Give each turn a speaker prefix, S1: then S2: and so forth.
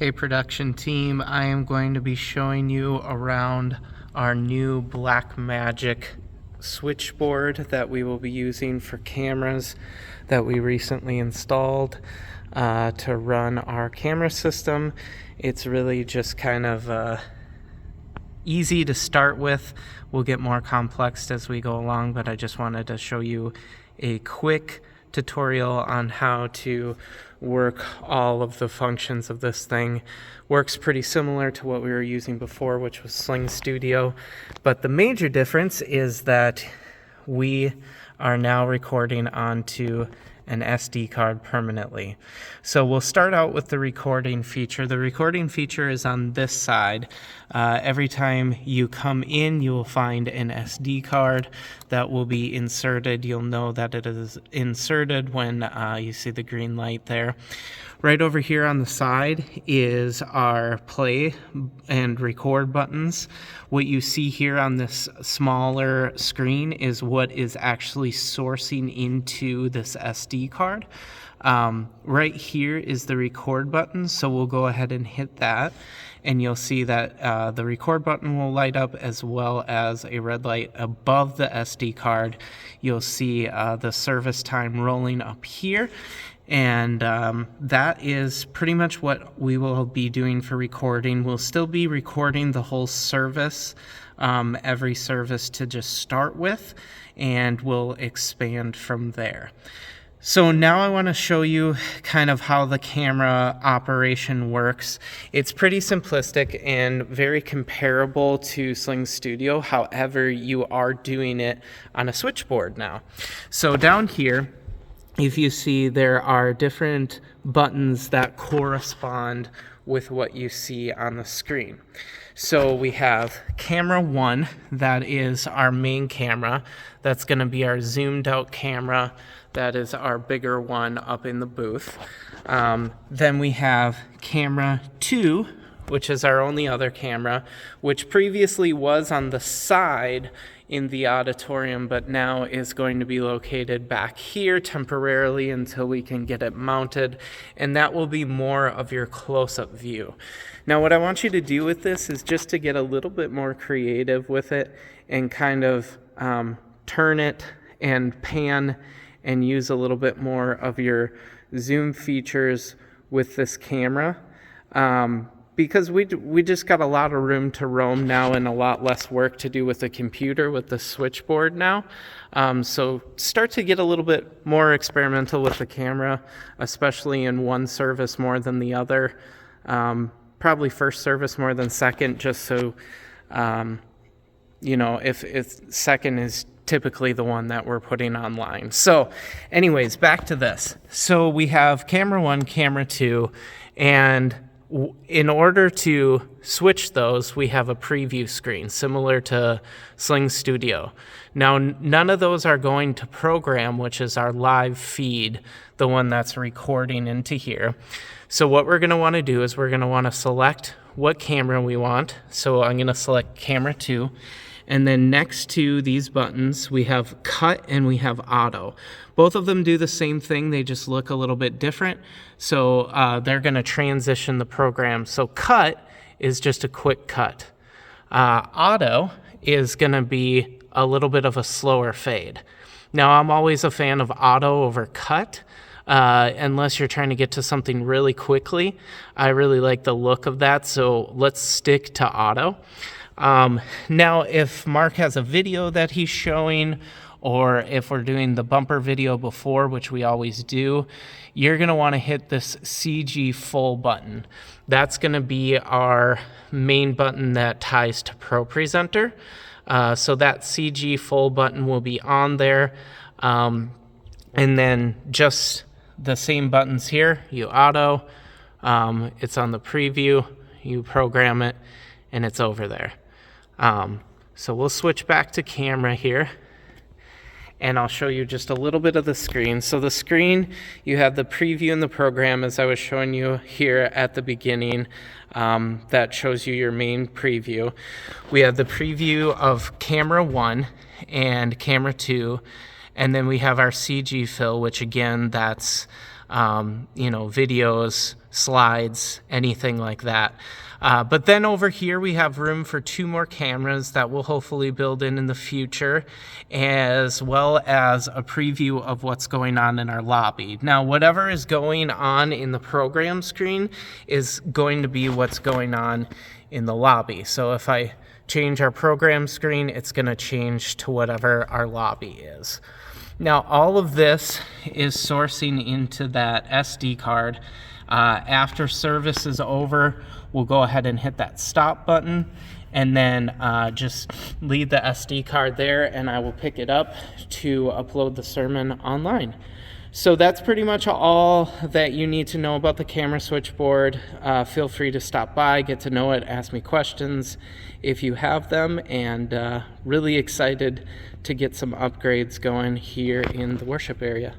S1: Hey production team, I am going to be showing you around our new Blackmagic switchboard that we will be using for cameras that we recently installed to run our camera system. It's really just kind of easy to start with. We'll get more complex as we go along, but I just wanted to show you a quick tutorial on how to work all of the functions of this thing. Works pretty similar to what we were using before, which was Sling Studio, but the major difference is that we are now recording onto an SD card permanently. So we'll start out with the recording feature. The recording feature is on this side. Every time you come in, you will find an SD card that will be inserted. You'll know that it is inserted when you see the green light there. Right over here on the side is our play and record buttons. What you see here on this smaller screen is what is actually sourcing into this SD card. Right here is the record button, so we'll go ahead and hit that, and you'll see that the record button will light up, as well as a red light above the SD card. You'll see the service time rolling up here. And that is pretty much what we will be doing for recording. We'll still be recording the whole service, every service to just start with, and we'll expand from there. So now I want to show you kind of how the camera operation works. It's pretty simplistic and very comparable to Sling Studio. However, you are doing it on a switchboard now. So down here, if you see, there are different buttons that correspond with what you see on the screen. So we have camera 1, that is our main camera. That's going to be our zoomed out camera. That is our bigger one up in the booth. Then we have camera 2, which is our only other camera, which previously was on the side in the auditorium, but now is going to be located back here temporarily until we can get it mounted, and that will be more of your close-up view. Now what I want you to do with this is just to get a little bit more creative with it and kind of turn it and pan and use a little bit more of your zoom features with this camera. Because we just got a lot of room to roam now and a lot less work to do with the computer with the switchboard now. So start to get a little bit more experimental with the camera, especially in one service more than the other. Probably first service more than second, just so, you know, if second is typically the one that we're putting online. So anyways, back to this. So we have camera 1, camera 2, and in order to switch those, we have a preview screen similar to Sling Studio. Now, none of those are going to program, which is our live feed, the one that's recording into here. So what we're going to want to do is we're going to want to select what camera we want. So I'm going to select camera 2. And then next to these buttons, we have cut and we have auto. Both of them do the same thing, they just look a little bit different. So they're going to transition the program. So cut is just a quick cut. Auto is going to be a little bit of a slower fade. Now, I'm always a fan of auto over cut. Unless you're trying to get to something really quickly. I really like the look of that, so let's stick to auto. Now, if Mark has a video that he's showing, or if we're doing the bumper video before, which we always do, you're going to want to hit this CG full button. That's going to be our main button that ties to Pro Presenter. So that CG full button will be on there. And then just the same buttons here, you auto, it's on the preview, you program it, and it's over there. So we'll switch back to camera here, and I'll show you just a little bit of the screen. So the screen, you have the preview and the program, as I was showing you here at the beginning. That shows you your main preview. We have the preview of camera 1 and camera 2, and then we have our CG fill, which again, that's videos slides, anything like that. But then over here we have room for 2 more cameras that we'll hopefully build in the future, as well as a preview of what's going on in our lobby. Now, whatever is going on in the program screen is going to be what's going on in the lobby. So if I change our program screen, it's going to change to whatever our lobby is. Now, all of this is sourcing into that SD card. After service is over, we'll go ahead and hit that stop button, and then just leave the SD card there, and I will pick it up to upload the sermon online. So that's pretty much all that you need to know about the camera switchboard. Feel free to stop by, get to know it, ask me questions if you have them, and really excited to get some upgrades going here in the worship area.